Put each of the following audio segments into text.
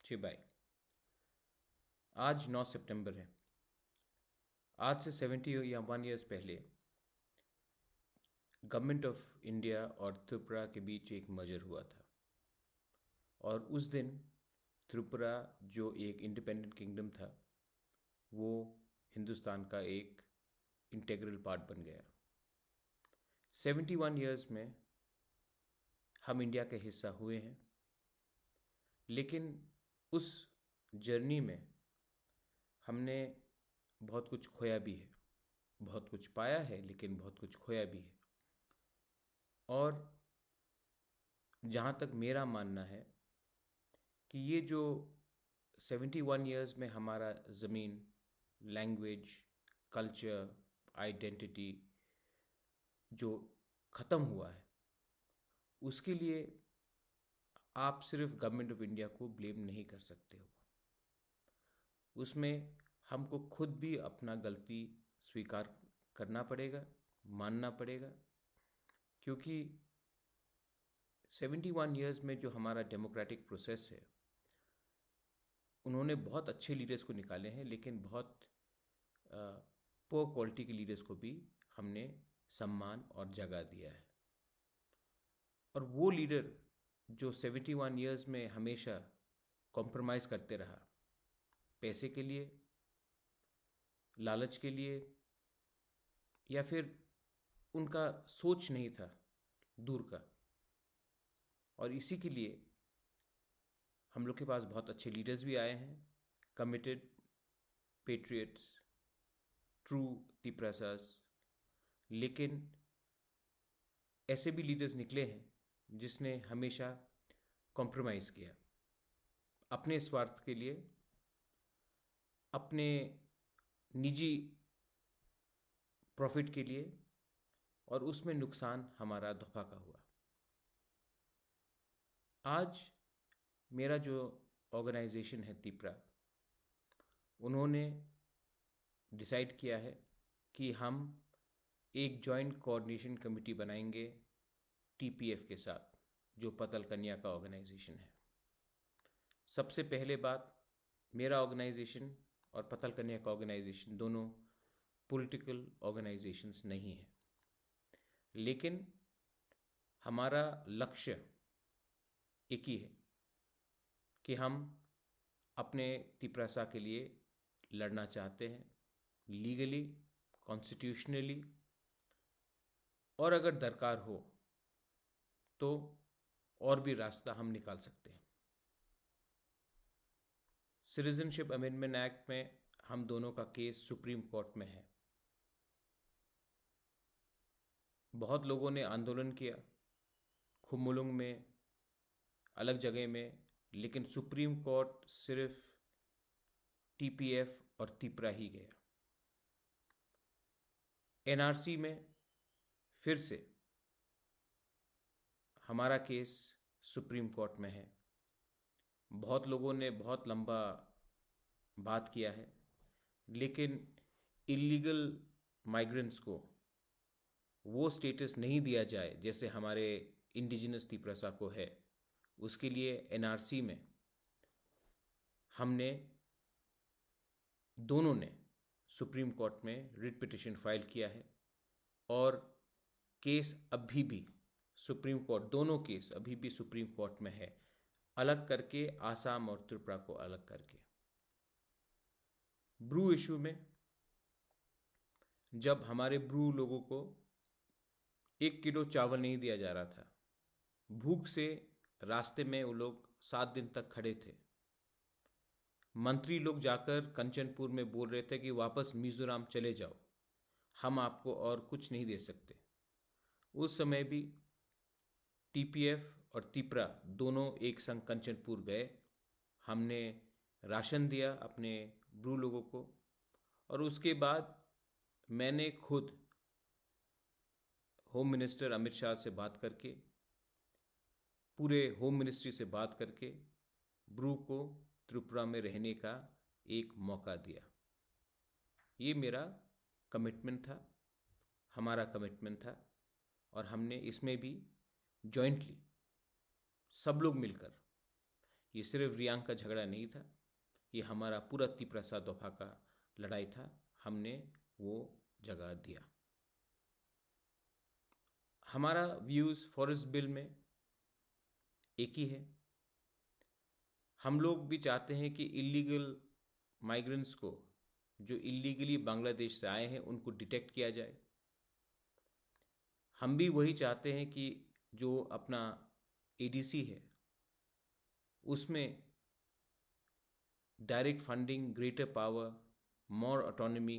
चिबाई। आज 9 सितंबर है। आज से 71 ईयर्स पहले गवर्नमेंट ऑफ इंडिया और त्रिपुरा के बीच एक मर्जर हुआ था। और उस दिन त्रिपुरा जो एक इंडिपेंडेंट किंगडम था वो हिंदुस्तान का एक इंटीग्रल पार्ट बन गया। 71 ईयर्स में हम इंडिया के हिस्सा हुए हैं, लेकिन उस जर्नी में हमने बहुत कुछ खोया भी है, बहुत कुछ पाया है, लेकिन बहुत कुछ खोया भी है। और जहाँ तक मेरा मानना है कि ये जो 71 ईयर्स में हमारा ज़मीन, लैंग्वेज, कल्चर, आइडेंटिटी जो ख़त्म हुआ है, उसके लिए आप सिर्फ गवर्नमेंट ऑफ इंडिया को ब्लेम नहीं कर सकते हो। उसमें हमको खुद भी अपना गलती स्वीकार करना पड़ेगा, मानना पड़ेगा, क्योंकि 71 ईयर्स में जो हमारा डेमोक्रेटिक प्रोसेस है, उन्होंने बहुत अच्छे लीडर्स को निकाले हैं, लेकिन बहुत पुअर क्वालिटी के लीडर्स को भी हमने सम्मान और जगह दिया है। और वो लीडर जो 71 ईयर्स में हमेशा कॉम्प्रोमाइज़ करते रहा, पैसे के लिए, लालच के लिए, या फिर उनका सोच नहीं था दूर का, और इसी के लिए हम लोग के पास बहुत अच्छे लीडर्स भी आए हैं, कमिटेड पेट्रियट्स, ट्रू तिपरासास। लेकिन ऐसे भी लीडर्स निकले हैं जिसने हमेशा कॉम्प्रोमाइज़ किया अपने स्वार्थ के लिए, अपने निजी प्रॉफिट के लिए, और उसमें नुकसान हमारा दफा का हुआ। आज मेरा जो ऑर्गेनाइजेशन है तिपरा, उन्होंने डिसाइड किया है कि हम एक जॉइंट कोऑर्डिनेशन कमेटी बनाएंगे टीपीएफ के साथ, जो पतल कन्या का ऑर्गेनाइजेशन है। सबसे पहले बात, मेरा ऑर्गेनाइजेशन और पतल कन्या का ऑर्गेनाइजेशन दोनों पॉलिटिकल ऑर्गेनाइजेशंस नहीं हैं, लेकिन हमारा लक्ष्य एक ही है कि हम अपने तिपरासा के लिए लड़ना चाहते हैं, लीगली, कॉन्स्टिट्यूशनली, और अगर दरकार हो तो और भी रास्ता हम निकाल सकते हैं। सिटीजनशिप अमेंडमेंट एक्ट में हम दोनों का केस सुप्रीम कोर्ट में है। बहुत लोगों ने आंदोलन किया, खुमुलुंग में, अलग जगह में, लेकिन सुप्रीम कोर्ट सिर्फ टीपीएफ और तिपरा ही गया। एनआरसी में फिर से हमारा केस सुप्रीम कोर्ट में है। बहुत लोगों ने बहुत लंबा बात किया है, लेकिन इलीगल माइग्रेंट्स को वो स्टेटस नहीं दिया जाए जैसे हमारे इंडिजिनस तिपरासा को है। उसके लिए एनआरसी में हमने दोनों ने सुप्रीम कोर्ट में रिट पिटिशन फाइल किया है, और केस अभी भी सुप्रीम कोर्ट, दोनों केस अभी भी सुप्रीम कोर्ट में है, अलग करके, आसाम और त्रिपुरा को अलग करके। ब्रू इशू में जब हमारे ब्रू लोगों को 1 किलो चावल नहीं दिया जा रहा था, भूख से रास्ते में वो लोग 7 दिन तक खड़े थे। मंत्री लोग जाकर कंचनपुर में बोल रहे थे कि वापस मिजोरम चले जाओ, हम आपको और कुछ नहीं दे सकते। उस समय भी टीपीएफ और तिपरा दोनों एक संग कंचनपुर गए। हमने राशन दिया अपने ब्रू लोगों को, और उसके बाद मैंने खुद होम मिनिस्टर अमित शाह से बात करके, पूरे होम मिनिस्ट्री से बात करके ब्रू को त्रिपुरा में रहने का एक मौका दिया। ये मेरा कमिटमेंट था, हमारा कमिटमेंट था, और हमने इसमें भी जॉइंटली सब लोग मिलकर, ये सिर्फ रियांग का झगड़ा नहीं था, ये हमारा पूरा तिपरासा दफा का लड़ाई था। हमने वो जगह दिया। हमारा व्यूज़ फॉरेस्ट बिल में एक ही है। हम लोग भी चाहते हैं कि इलीगल माइग्रेंट्स को, जो इलीगली बांग्लादेश से आए हैं, उनको डिटेक्ट किया जाए। हम भी वही चाहते हैं कि जो अपना एडीसी है उसमें डायरेक्ट फंडिंग, ग्रेटर पावर, मोर ऑटोनॉमी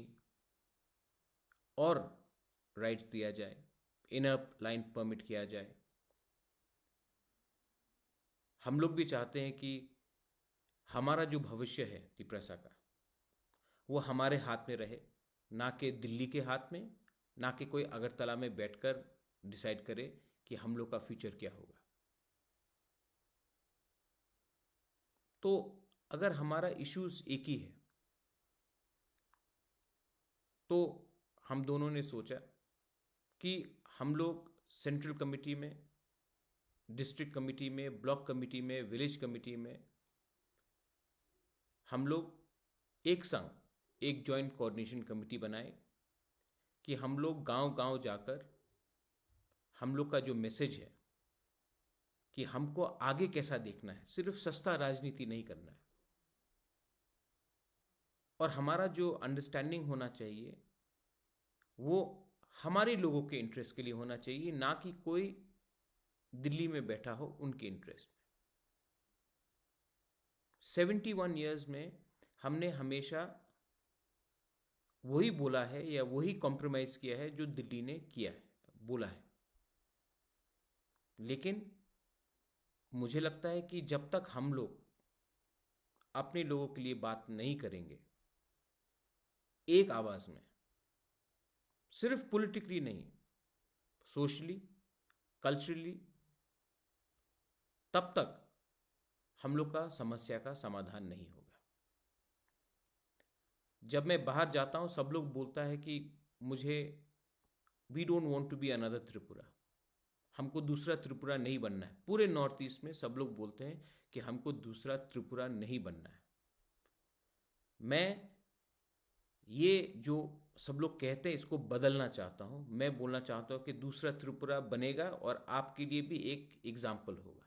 और राइट्स दिया जाए, इनर लाइन परमिट किया जाए। हम लोग भी चाहते हैं कि हमारा जो भविष्य है तिपरासा का, वो हमारे हाथ में रहे, ना कि दिल्ली के हाथ में, ना कि कोई अगरतला में बैठकर डिसाइड करे कि हम लोग का फ्यूचर क्या होगा। तो अगर हमारा इश्यूज एक ही है, तो हम दोनों ने सोचा कि हम लोग सेंट्रल कमिटी में, डिस्ट्रिक्ट कमिटी में, ब्लॉक कमिटी में, विलेज कमिटी में हम लोग एक संग एक जॉइंट कोऑर्डिनेशन कमिटी बनाए कि हम लोग गांव-गांव जाकर हम लोग का जो मैसेज है कि हमको आगे कैसा देखना है, सिर्फ सस्ता राजनीति नहीं करना है, और हमारा जो अंडरस्टैंडिंग होना चाहिए वो हमारे लोगों के इंटरेस्ट के लिए होना चाहिए, ना कि कोई दिल्ली में बैठा हो उनके इंटरेस्ट में। 71 ईयर्स में हमने हमेशा वही बोला है या वही कॉम्प्रोमाइज किया है जो दिल्ली ने किया है, बोला है। लेकिन मुझे लगता है कि जब तक हम लोग अपने लोगों के लिए बात नहीं करेंगे एक आवाज में, सिर्फ पॉलिटिकली नहीं, सोशली, कल्चरली, तब तक हम लोग का समस्या का समाधान नहीं होगा। जब मैं बाहर जाता हूं, सब लोग बोलता है कि मुझे, we don't want to be another Tripura, हमको दूसरा त्रिपुरा नहीं बनना है। पूरे नॉर्थ ईस्ट में सब लोग बोलते हैं कि हमको दूसरा त्रिपुरा नहीं बनना है। मैं ये जो सब लोग कहते हैं इसको बदलना चाहता हूं। मैं बोलना चाहता हूं कि दूसरा त्रिपुरा बनेगा और आपके लिए भी एक एग्जाम्पल होगा।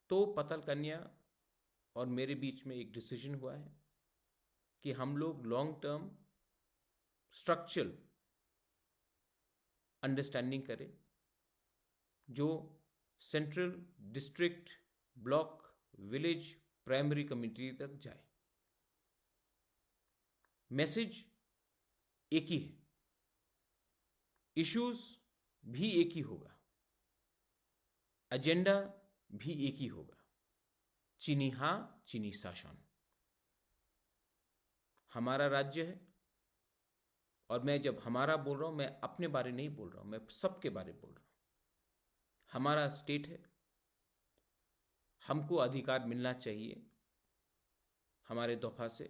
तो पतल कन्या और मेरे बीच में एक डिसीजन हुआ है कि हम लोग लॉन्ग टर्म स्ट्रक्चरल अंडरस्टैंडिंग करें, जो central, district, block, village, primary community तक जाए। मैसेज एक ही है, इश्यूज भी एक ही होगा, एजेंडा भी एक ही होगा, चीनी हां, चीनी शासन। हमारा राज्य है, और मैं जब हमारा बोल रहा हूं, मैं अपने बारे नहीं बोल रहा हूं, मैं सबके बारे बोल रहा हूं। हमारा स्टेट है, हमको अधिकार मिलना चाहिए हमारे दफा से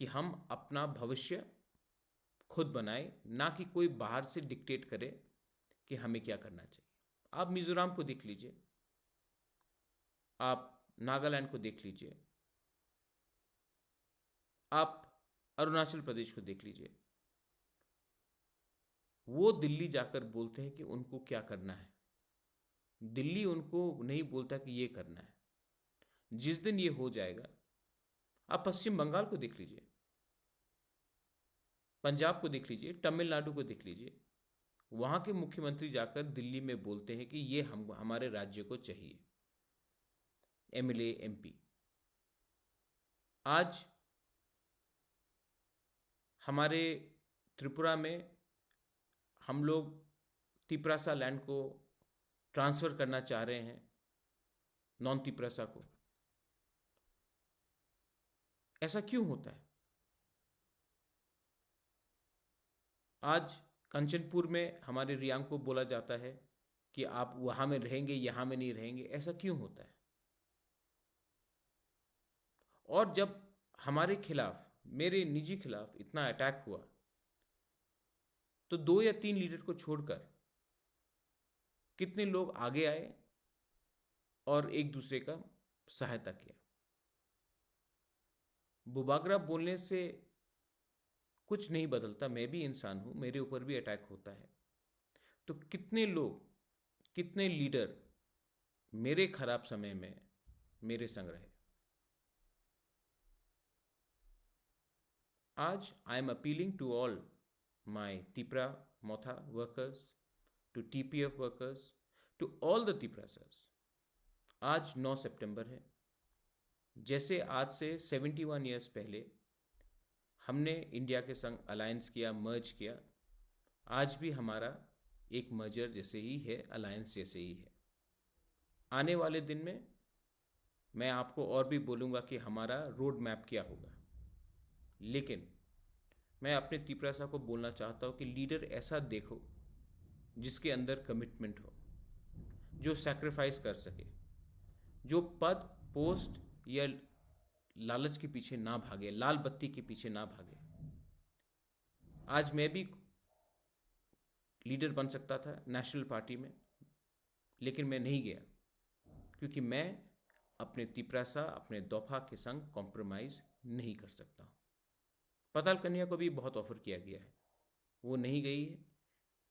कि हम अपना भविष्य खुद बनाए, ना कि कोई बाहर से डिक्टेट करे कि हमें क्या करना चाहिए। आप मिजोरम को देख लीजिए, आप नागालैंड को देख लीजिए, आप अरुणाचल प्रदेश को देख लीजिए। वो दिल्ली जाकर बोलते हैं कि उनको क्या करना है, दिल्ली उनको नहीं बोलता कि ये करना है। जिस दिन ये हो जाएगा, आप पश्चिम बंगाल को देख लीजिए, पंजाब को देख लीजिए, तमिलनाडु को देख लीजिए, वहां के मुख्यमंत्री जाकर दिल्ली में बोलते हैं कि ये हमारे राज्य को चाहिए, एमएलए, एमपी। आज हमारे त्रिपुरा में हम लोग तिपरासा लैंड को ट्रांसफर करना चाह रहे हैं नॉन तिपरासा को। ऐसा क्यों होता है? आज कंचनपुर में हमारे रियांग को बोला जाता है कि आप वहां में रहेंगे, यहां में नहीं रहेंगे। ऐसा क्यों होता है? और जब हमारे खिलाफ, मेरे निजी खिलाफ इतना अटैक हुआ, तो 2 या 3 लीडर को छोड़कर कितने लोग आगे आए और एक दूसरे का सहायता किया। बुबागरा बोलने से कुछ नहीं बदलता, मैं भी इंसान हूं, मेरे ऊपर भी अटैक होता है। तो कितने लोग, कितने लीडर मेरे खराब समय में मेरे संग रहे। आज I am appealing to all my Tipra Motha workers, to TPF workers, to all the Tiprasas. आज 9 सितंबर है। जैसे आज से 71 ईयर्स पहले हमने इंडिया के संग अलायंस किया, मर्ज किया, आज भी हमारा एक मर्जर जैसे ही है, अलायंस जैसे ही है। आने वाले दिन में मैं आपको और भी बोलूँगा कि हमारा रोड मैप क्या होगा। लेकिन मैं अपने तिपरासा को बोलना चाहता हूँ कि लीडर ऐसा देखो जिसके अंदर कमिटमेंट हो, जो सैक्रिफाइस कर सके, जो पद, पोस्ट या लालच के पीछे ना भागे, लाल बत्ती के पीछे ना भागे। आज मैं भी लीडर बन सकता था नेशनल पार्टी में, लेकिन मैं नहीं गया क्योंकि मैं अपने तिपरासा, अपने दोफा के संग कॉम्प्रोमाइज़ नहीं कर सकता हूँ। पताल कन्या को भी बहुत ऑफर किया गया है, वो नहीं गई है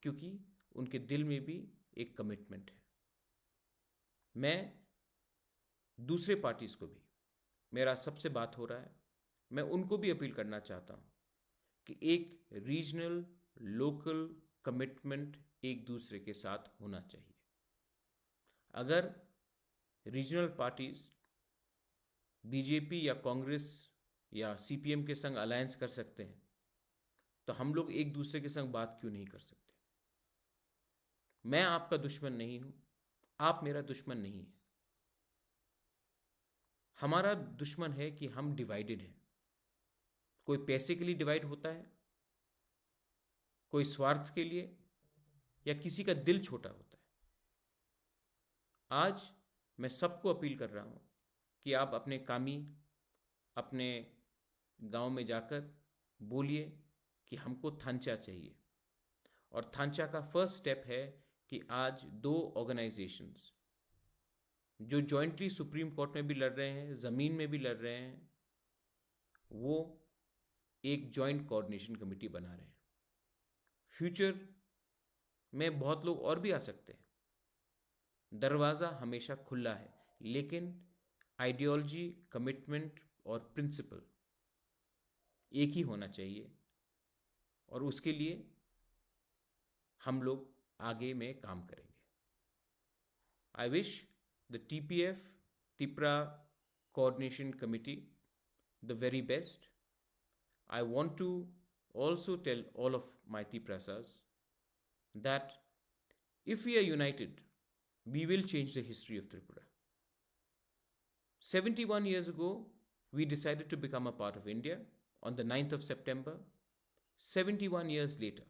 क्योंकि उनके दिल में भी एक कमिटमेंट है। मैं दूसरे पार्टीज़ को भी, मेरा सबसे बात हो रहा है, मैं उनको भी अपील करना चाहता हूँ कि एक रीजनल, लोकल कमिटमेंट एक दूसरे के साथ होना चाहिए। अगर रीजनल पार्टीज बीजेपी या कांग्रेस या सीपीएम के संग अलायंस कर सकते हैं, तो हम लोग एक दूसरे के संग बात क्यों नहीं कर सकते? मैं आपका दुश्मन नहीं हूं, आप मेरा दुश्मन नहीं है। हमारा दुश्मन है कि हम डिवाइडेड हैं। कोई पैसे के लिए डिवाइड होता है, कोई स्वार्थ के लिए, या किसी का दिल छोटा होता है। आज मैं सबको अपील कर रहा हूं कि आप अपने कामी, अपने गांव में जाकर बोलिए कि हमको थांचा चाहिए। और थांचा का फर्स्ट स्टेप है कि आज 2 ऑर्गेनाइजेशंस जो जॉइंटली सुप्रीम कोर्ट में भी लड़ रहे हैं, ज़मीन में भी लड़ रहे हैं, वो एक जॉइंट कोऑर्डिनेशन कमेटी बना रहे हैं। फ्यूचर में बहुत लोग और भी आ सकते हैं, दरवाज़ा हमेशा खुला है, लेकिन आइडियोलॉजी, कमिटमेंट और प्रिंसिपल एक ही होना चाहिए। और उसके लिए हम लोग आगे में काम करेंगे। I wish the TPF, Tipra coordination committee, the very best. I want to also tell all of my Tiprasas that if we are united, we will change the history of Tripura. 71 years ago, we decided to become a part of India on the 9th of September. 71 years later,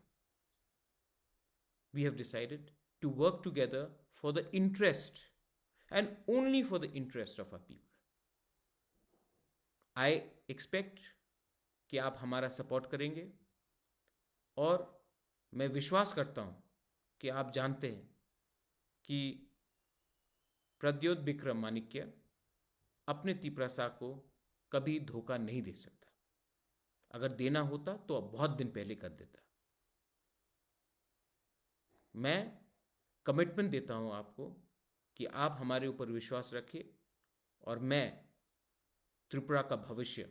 we have decided to work together for the interest and only for the interest of our people. I expect कि आप हमारा support करेंगे, और मैं विश्वास करता हूं कि आप जानते हैं कि प्रद्योत विक्रम माणिक्य अपने तिपरासा को कभी धोखा नहीं दे सकता। अगर देना होता तो अब बहुत दिन पहले कर देता। मैं कमिटमेंट देता हूं आपको कि आप हमारे ऊपर विश्वास रखिए, और मैं त्रिपुरा का भविष्य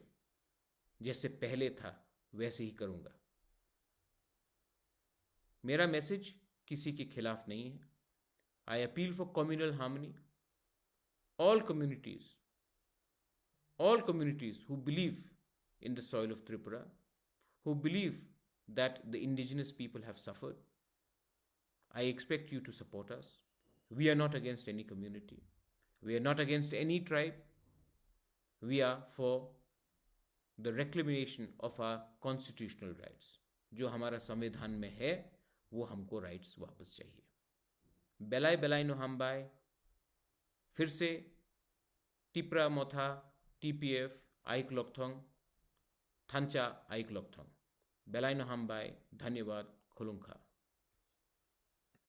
जैसे पहले था वैसे ही करूंगा। मेरा मैसेज किसी के खिलाफ नहीं है। I appeal for communal harmony. All communities who believe in the soil of Tripura, who believe that the indigenous people have suffered, I expect you to support us. We are not against any community. We are not against any tribe. We are for the reclamation of our constitutional rights. जो हमारा संविधान में है वो हमको rights वापस चाहिए। बेलाय बेलाय नो हम बाय। फिर से टिपरा मोथा टीपीएफ आइक लोकथोंग, थांचा आइक लोकथोंग। बेलाय नो हम बाय। धन्यवाद। खुलुंखा।